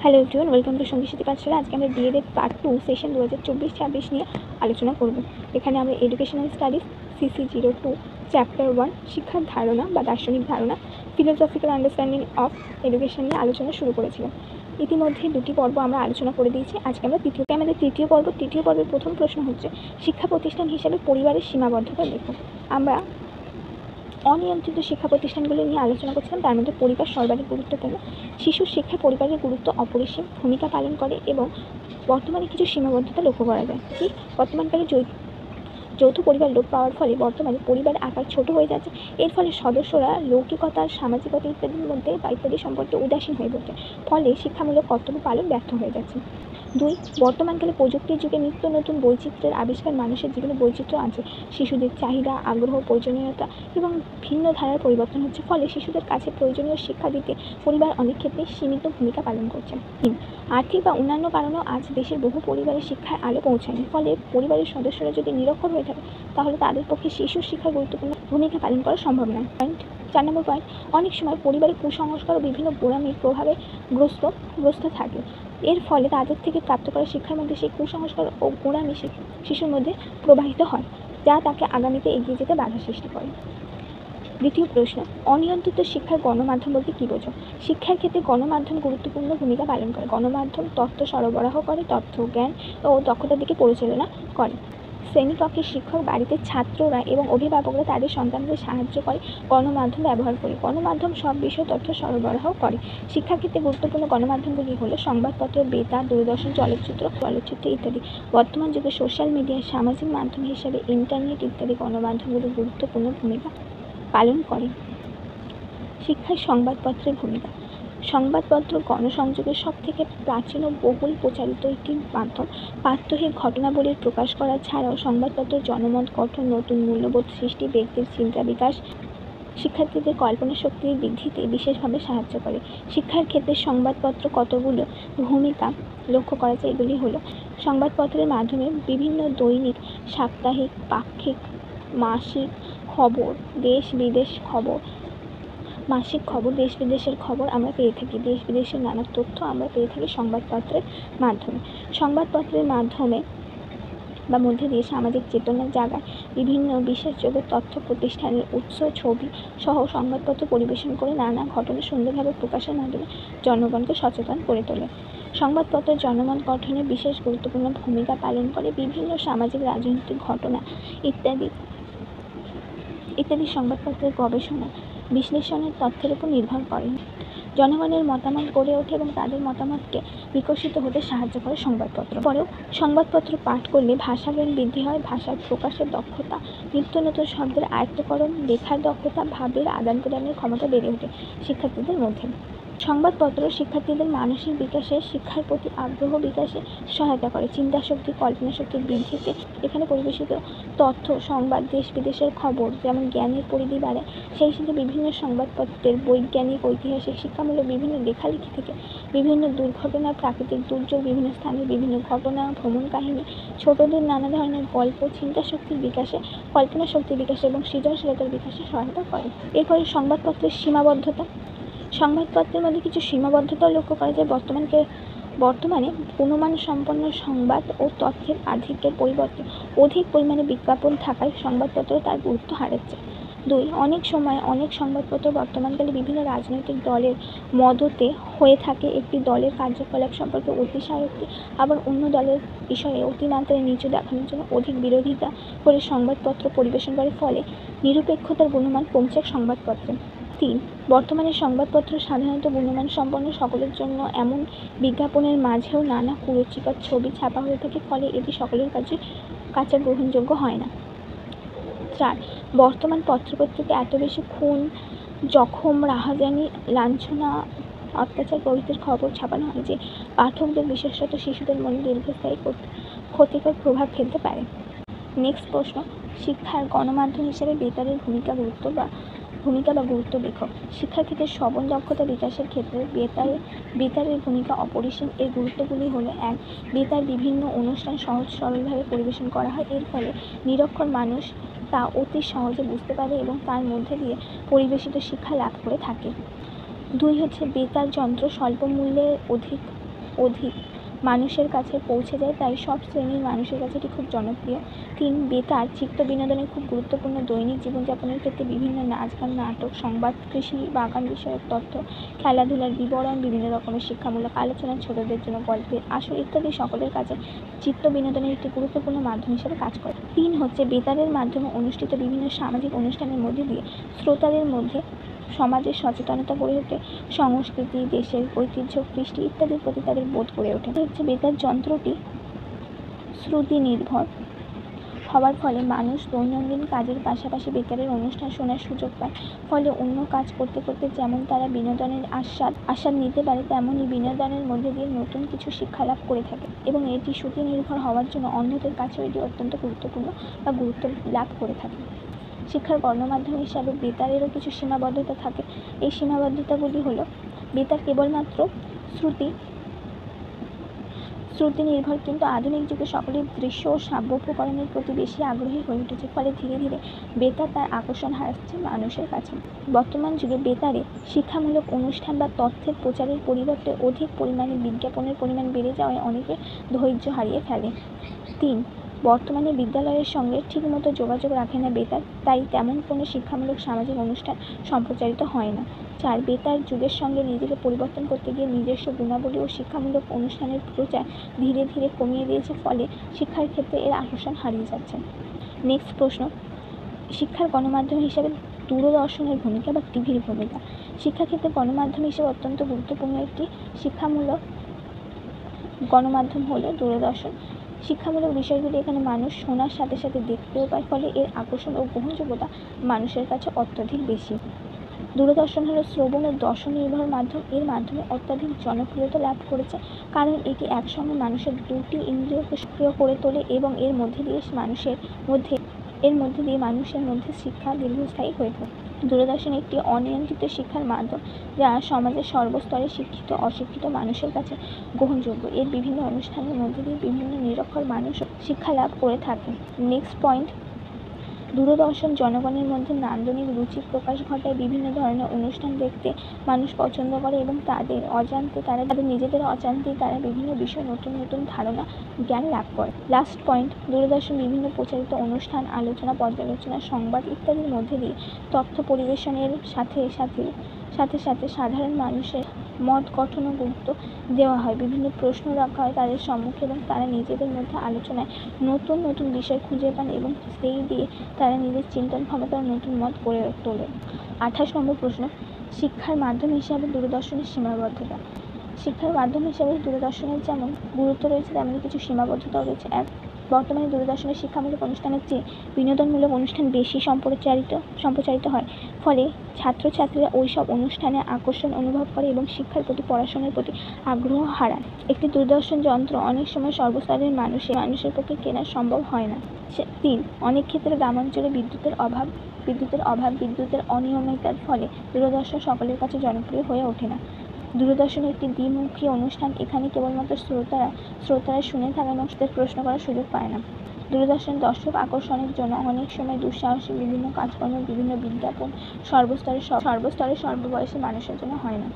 Hello everyone, welcome to সঙ্গী সাথী পাঠশালা। আজকে আমরা ডিএড পার্ট 2 সেশন 2024-26 নিয়ে আলোচনা করব। এখানে আমরা এডুকেশনাল স্টাডিজ CC02 চ্যাপ্টার 1 শিক্ষার ধারণা বা দার্শনিক ধারণা, ফিলোসফিক্যাল আন্ডারস্ট্যান্ডিং অফ এডুকেশন নিয়ে আলোচনা শুরু করেছিলাম। ইতিমধ্যে দুটি পর্ব আমরা আলোচনা করে দিয়েছি। আজকে আমরা তৃতীয় পর্বের প্রথম প্রশ্ন হচ্ছে, শিক্ষা প্রতিষ্ঠান হিসেবে পরিবারের সীমাবদ্ধতা দেখো। আমরা অনিয়ন্ত্রিত শিক্ষা প্রতিষ্ঠানগুলি নিয়ে আলোচনা করছিলাম। তার মধ্যে পরিবার সর্বাধিক গুরুত্বপূর্ণ। শিশুর শিক্ষায় পরিবারের গুরুত্ব অপরিসীম ভূমিকা পালন করে এবং বর্তমানে কিছু সীমাবদ্ধতা লক্ষ্য করা যায়। কি? বর্তমানকালে যৌথ পরিবার লোপ পাওয়ার ফলে বর্তমানে পরিবারের আকার ছোট হয়ে যাচ্ছে। এর ফলে সদস্যরা লৌকিকতা, সামাজিকতা ইত্যাদির মধ্যে বা ইত্যাদি সম্পর্কে উদাসীন হয়ে পড়ছে। ফলে শিক্ষামূলক কর্তব্য পালন ব্যর্থ হয়ে যাচ্ছে। 2. বর্তমানকালে প্রযুক্তির যুগে নিত্য নতুন বৈচিত্র্যের আবিষ্কার মানুষের জীবনে বৈচিত্র্য আনছে। শিশুদের চাহিদা, আগ্রহ, প্রয়োজনীয়তা এবং ভিন্ন ধারার পরিবর্তন হচ্ছে। ফলে শিশুদের কাছে প্রয়োজনীয় শিক্ষা দিতে পরিবার অনেক ক্ষেত্রে সীমিত ভূমিকা পালন করছে। 3. আর্থিক বা অন্যান্য কারণেও আজ দেশের বহু পরিবারের শিক্ষায় আলো পৌঁছায়নি। ফলে পরিবারের সদস্যরা যদি নিরক্ষর হয়ে থাকে তাহলে তাদের পক্ষে শিশুর শিক্ষার গুরুত্বপূর্ণ ভূমিকা পালন করা সম্ভব নয়। 4 নম্বর পয়েন্ট, অনেক সময় পরিবারের কুসংস্কার ও বিভিন্ন গোঁড়ামির প্রভাবে গ্রস্ত থাকে। এর ফলে তাদের থেকে প্রাপ্ত করা শিক্ষার মধ্যে সেই কুসংস্কার ও গোঁড়ামি শিশুর মধ্যে প্রবাহিত হয়, যা তাকে আগামীতে এগিয়ে যেতে বাধা সৃষ্টি করে। দ্বিতীয় প্রশ্ন, অনিয়ন্ত্রিত শিক্ষার গণমাধ্যম বলতে কী বোঝো? শিক্ষার ক্ষেত্রে গণমাধ্যম গুরুত্বপূর্ণ ভূমিকা পালন করে। গণমাধ্যম তথ্য সরবরাহ করে, তথ্য, জ্ঞান ও দক্ষতার দিকে পরিচালনা করে। শ্রেণীকক্ষে শিক্ষক, বাড়িতে ছাত্ররা এবং অভিভাবকরা তাদের সন্তানদের সাহায্য করে গণমাধ্যম ব্যবহার করে। গণমাধ্যম সব বিষয়ে তথ্য সরবরাহ করে। শিক্ষাক্ষেত্রে গুরুত্বপূর্ণ গণমাধ্যমগুলি হলো সংবাদপত্র, বেতার, দূরদর্শন, চলচ্চিত্র ইত্যাদি। বর্তমান যুগে সোশ্যাল মিডিয়া, সামাজিক মাধ্যম হিসেবে ইন্টারনেট ইত্যাদি গণমাধ্যমগুলি গুরুত্বপূর্ণ ভূমিকা পালন করে। শিক্ষায় সংবাদপত্রের ভূমিকা। সংবাদপত্র গণসংযোগের সবথেকে প্রাচীন ও বহুল প্রচারিত একটি মাধ্যম। প্রাত্যহিক ঘটনাবলীর প্রকাশ করা ছাড়াও সংবাদপত্র জনমত গঠন, নতুন মূল্যবোধ সৃষ্টি, ব্যক্তির চিন্তা বিকাশ, শিক্ষার্থীদের কল্পনা শক্তি বৃদ্ধিতে বিশেষভাবে সাহায্য করে। শিক্ষার ক্ষেত্রে সংবাদপত্র কতগুলো ভূমিকা লক্ষ্য করা যায়, এগুলি হলো: সংবাদপত্রের মাধ্যমে বিভিন্ন দৈনিক, সাপ্তাহিক, পাক্ষিক, মাসিক খবর, মাসিক খবর, দেশ বিদেশের খবর আমরা পেয়ে থাকি। দেশ বিদেশের নানা তথ্য আমরা পেয়ে থাকি সংবাদপত্রের মাধ্যমে। সংবাদপত্রের মাধ্যমে বা মধ্যে দিয়ে সামাজিক চেতনা জাগায়। বিভিন্ন বিশ্বাসযোগ্য তথ্য প্রতিষ্ঠানের উৎস, ছবি সহ সংবাদপত্র পরিবেশন করে নানা ঘটনা সুন্দরভাবে প্রকাশের মাধ্যমে জনগণকে সচেতন করে তোলে। সংবাদপত্র জনমত গঠনে বিশেষ গুরুত্বপূর্ণ ভূমিকা পালন করে। বিভিন্ন সামাজিক, রাজনৈতিক ঘটনা ইত্যাদি সংবাদপত্রের গবেষণা বিশ্লেষণের তথ্যের উপর নির্ভর করে। জনগণের মতামত গড়ে ওঠে এবং তাদের মতামতকে বিকশিত হতে সাহায্য করে সংবাদপত্র। পরেও সংবাদপত্র পাঠ করলে ভাষাজ্ঞান বৃদ্ধি হয়, ভাষার প্রকাশের দক্ষতা, নিত্য নতুন শব্দের আয়ত্তকরণ, লেখার দক্ষতা, ভাবের আদান প্রদানের ক্ষমতা বেড়ে ওঠে শিক্ষার্থীদের মধ্যে। সংবাদপত্র শিক্ষার্থীদের মানসিক বিকাশে, শিক্ষার প্রতি আগ্রহ বিকাশে সহায়তা করে। চিন্তাশক্তি, কল্পনা শক্তির বৃদ্ধিতে এখানে পরিবেশিত তথ্য, সংবাদ, দেশ বিদেশের খবর যেমন জ্ঞানের পরিধি বাড়ায়, সেই সাথে বিভিন্ন সংবাদপত্রের বৈজ্ঞানিক, ঐতিহাসিক, শিক্ষামূলক বিভিন্ন লেখালেখি থেকে বিভিন্ন দুর্ঘটনা, প্রাকৃতিক দুর্যোগ, বিভিন্ন স্থানের বিভিন্ন ঘটনা, ভ্রমণ কাহিনী, ছোটদের নানা ধরনের গল্প চিন্তাশক্তির বিকাশে, কল্পনা শক্তির বিকাশে এবং সৃজনশীলতার বিকাশে সহায়তা করে। এরপরে সংবাদপত্রের সীমাবদ্ধতা। সংবাদপত্রের মধ্যে কিছু সীমাবদ্ধতাও লক্ষ্য করা যায়। বর্তমানে গুণমান সম্পন্ন সংবাদ ও তথ্যের আধিক্যের পরিবর্তে অধিক পরিমাণে বিজ্ঞাপন থাকায় সংবাদপত্র তার গুরুত্ব হারাচ্ছে। 2. অনেক সময় অনেক সংবাদপত্র বর্তমানকালে বিভিন্ন রাজনৈতিক দলের মদতে হয়ে থাকে। একটি দলের কার্যকলাপ সম্পর্কে অতিশয়োক্তি, আবার অন্য দলের বিষয়ে অতিমাত্রায় নিচু দেখানোর জন্য অধিক বিরোধিতা করে সংবাদপত্র পরিবেশন করে। ফলে নিরপেক্ষতার গুণমান কমছে সংবাদপত্রে। 3. বর্তমানে সংবাদপত্র সাধারণত গুণমান সম্পন্ন, সকলের জন্য এমন বিজ্ঞাপনের মাঝেও নানা কুরুচিকর ছবি ছাপা হয়ে থাকে। ফলে এটি সকলের কাছে গ্রহণযোগ্য হয় না। 4. বর্তমান পত্রপত্রিকা এত বেশি খুন, জখম, রাহাজানি, লাঞ্ছনা, অত্যাচার প্রভৃতির খবর ছাপানো হয় যে পাঠকদের, বিশেষত শিশুদের মনে দীর্ঘস্থায়ী ক্ষতিকর প্রভাব ফেলতে পারে। নেক্সট প্রশ্ন, শিক্ষার গণমাধ্যম হিসেবে বেতারের ভূমিকা বা গুরুত্ব দেখো। শিক্ষাক্ষেত্রে শ্রবণ দক্ষতা বিকাশের ক্ষেত্রে বেতারের ভূমিকা অপরিসীম। এর গুরুত্বগুলি হলো: 1. বেতার বিভিন্ন অনুষ্ঠান সহজ সরলভাবে পরিবেশন করা হয়। এর ফলে নিরক্ষর মানুষ তা অতি সহজে বুঝতে পারে এবং তার মধ্যে দিয়ে পরিবেশিত শিক্ষা লাভ করে থাকে। 2. বেতার যন্ত্র স্বল্প মূল্যে অধিক অধিক মানুষের কাছে পৌঁছে যায়, তাই সব শ্রেণীর মানুষের কাছে এটি খুব জনপ্রিয়। 3. বেতার চিত্ত বিনোদনের খুব গুরুত্বপূর্ণ। দৈনিক জীবনযাপনের ক্ষেত্রে বিভিন্ন নাচ, গান, নাটক, সংবাদ, কৃষি, বাগান বিষয়ক তথ্য, খেলাধুলার বিবরণ, বিভিন্ন রকমের শিক্ষামূলক আলোচনা, ছোটদের জন্য গল্পের আসর ইত্যাদি সকলের কাছে চিত্ত বিনোদনের একটি গুরুত্বপূর্ণ মাধ্যম হিসেবে কাজ করে। 3 হচ্ছে বেতারের মাধ্যমে অনুষ্ঠিত বিভিন্ন সামাজিক অনুষ্ঠানের মধ্যে দিয়ে শ্রোতাদের মধ্যে সমাজের সচেতনতা গড়ে ওঠে, সংস্কৃতি, দেশের ঐতিহ্য, কৃষ্টি ইত্যাদির প্রতি তাদের বোধ গড়ে ওঠে। হচ্ছে বেতার যন্ত্রটি শ্রুতি নির্ভর হওয়ার ফলে মানুষ দৈনন্দিন কাজের পাশাপাশি বেতারের অনুষ্ঠান শোনার সুযোগ পায়। ফলে অন্য কাজ করতে করতে যেমন তারা বিনোদনের আস্বাদ নিতে পারে, তেমনই বিনোদনের মধ্যে দিয়ে নতুন কিছু শিক্ষা লাভ করে থাকে এবং এটি শ্রুতি নির্ভর হওয়ার জন্য অন্যদের কাছেও এটি অত্যন্ত গুরুত্বপূর্ণ বা গুরুত্ব লাভ করে থাকে। শিক্ষার গণমাধ্যম হিসাবে বেতারেরও কিছু সীমাবদ্ধতা থাকে। এই সীমাবদ্ধতাগুলি হলো, বেতার কেবলমাত্র শ্রুতি নির্ভর, কিন্তু আধুনিক যুগে সকলেই দৃশ্য ও শ্রাব্য উপকরণের প্রতি বেশি আগ্রহী হয়ে উঠেছে, ফলে ধীরে ধীরে বেতার তার আকর্ষণ হারাচ্ছে মানুষের কাছে। বর্তমান যুগে বেতারে শিক্ষামূলক অনুষ্ঠান বা তথ্যের প্রচারের পরিবর্তে অধিক পরিমাণে বিজ্ঞাপনের পরিমাণ বেড়ে যাওয়ায় অনেকে ধৈর্য হারিয়ে ফেলে। 3. বর্তমানে বিদ্যালয়ের সঙ্গে ঠিকমতো যোগাযোগ রাখে না বেতার, তাই তেমন কোনো শিক্ষামূলক সামাজিক অনুষ্ঠান সম্প্রচারিত হয় না। 4. বেতার যুগের সঙ্গে নিজেকে পরিবর্তন করতে গিয়ে নিজস্ব গুণাবলী ও শিক্ষামূলক অনুষ্ঠানের প্রচার ধীরে ধীরে কমিয়ে দিয়েছে, ফলে শিক্ষার ক্ষেত্রে এর আকর্ষণ হারিয়ে যাচ্ছে। নেক্সট প্রশ্ন, শিক্ষার গণমাধ্যম হিসাবে দূরদর্শনের ভূমিকা বা টিভির ভূমিকা। শিক্ষাক্ষেত্রে গণমাধ্যম হিসেবে অত্যন্ত গুরুত্বপূর্ণ একটি শিক্ষামূলক গণমাধ্যম হলো দূরদর্শন। শিক্ষামূলক বিষয়গুলি এখানে মানুষ শোনার সাথে সাথে দেখতেও পায়, ফলে এর আকর্ষণ ও গ্রহণযোগ্যতা মানুষের কাছে অত্যধিক বেশি। দূরদর্শন হলো শ্রবণ ও দর্শন নির্ভর মাধ্যম। এর মাধ্যমে অত্যাধিক জনপ্রিয়তা লাভ করেছে, কারণ এটি একসঙ্গে মানুষের দুটি ইন্দ্রিয়কে সক্রিয় করে তোলে এবং এর মধ্যে দিয়ে মানুষের মধ্যে শিক্ষা দীর্ঘস্থায়ী হয়ে থাকে। দূরদর্শন একটি অনিয়ন্ত্রিত শিক্ষার মাধ্যম, যা সমাজের সর্বস্তরে শিক্ষিত অশিক্ষিত মানুষের কাছে গ্রহণযোগ্য। এর বিভিন্ন অনুষ্ঠানের মধ্যে দিয়ে বিভিন্ন নিরক্ষর মানুষ শিক্ষা লাভ করে থাকে। নেক্সট পয়েন্ট, দূরদর্শন জনগণের মধ্যে নান্দনিক রুচি প্রকাশ ঘটায়। বিভিন্ন ধরনের অনুষ্ঠান দেখতে মানুষ পছন্দ করে এবং তাদের নিজেদের অজান্তেই তারা বিভিন্ন বিষয়ে নতুন নতুন ধারণা জ্ঞান লাভ করে। লাস্ট পয়েন্ট, দূরদর্শন বিভিন্ন প্রচারিত অনুষ্ঠান, আলোচনা, পর্যালোচনা, সংবাদ ইত্যাদির মধ্যে দিয়ে তথ্য পরিবেশনের সাথে সাথে সাধারণ মানুষের মত গঠনও গুরুত্ব দেওয়া হয়। বিভিন্ন প্রশ্ন রাখা হয় তাদের সম্মুখে এবং তারা নিজেদের মধ্যে আলোচনায় নতুন নতুন বিষয় খুঁজে পান এবং সেই দিয়ে তারা নিজের চিন্তন ক্ষমতার নতুন মত গড়ে তোলে। 28 নম্বর প্রশ্ন, শিক্ষার মাধ্যম হিসাবে দূরদর্শনের সীমাবদ্ধতা। শিক্ষার মাধ্যম হিসাবে দূরদর্শনের যেমন গুরুত্ব রয়েছে, তেমনি কিছু সীমাবদ্ধতাও রয়েছে। বর্তমানে দূরদর্শনের শিক্ষামূলক অনুষ্ঠানের চেয়ে বিনোদনমূলক অনুষ্ঠান বেশি সম্প্রচারিত হয়, ফলে ছাত্রছাত্রীরা ওই সব অনুষ্ঠানে আকর্ষণ অনুভব করে এবং শিক্ষার প্রতি পড়াশোনার প্রতি আগ্রহ হারায়। একটি দূরদর্শন যন্ত্র অনেক সময় সর্বস্তরের মানুষের পক্ষে কেনা সম্ভব হয় না। 3. অনেক ক্ষেত্রে গ্রামাঞ্চলে বিদ্যুতের অনিয়মিততার ফলে দূরদর্শন সকলের কাছে জনপ্রিয় হয়ে ওঠে না। দূরদর্শন একটি দ্বিমুখী অনুষ্ঠান, এখানে কেবলমাত্র শ্রোতারা শুনে থাকে এবং তাদের প্রশ্ন করার সুযোগ পায় না। দূরদর্শন দর্শক আকর্ষণের জন্য অনেক সময় দুঃসাহসিক বিভিন্ন কাজকর্ম, বিভিন্ন বিজ্ঞাপন সর্বস্তরে সর্ববয়সী মানুষের জন্য হয় না।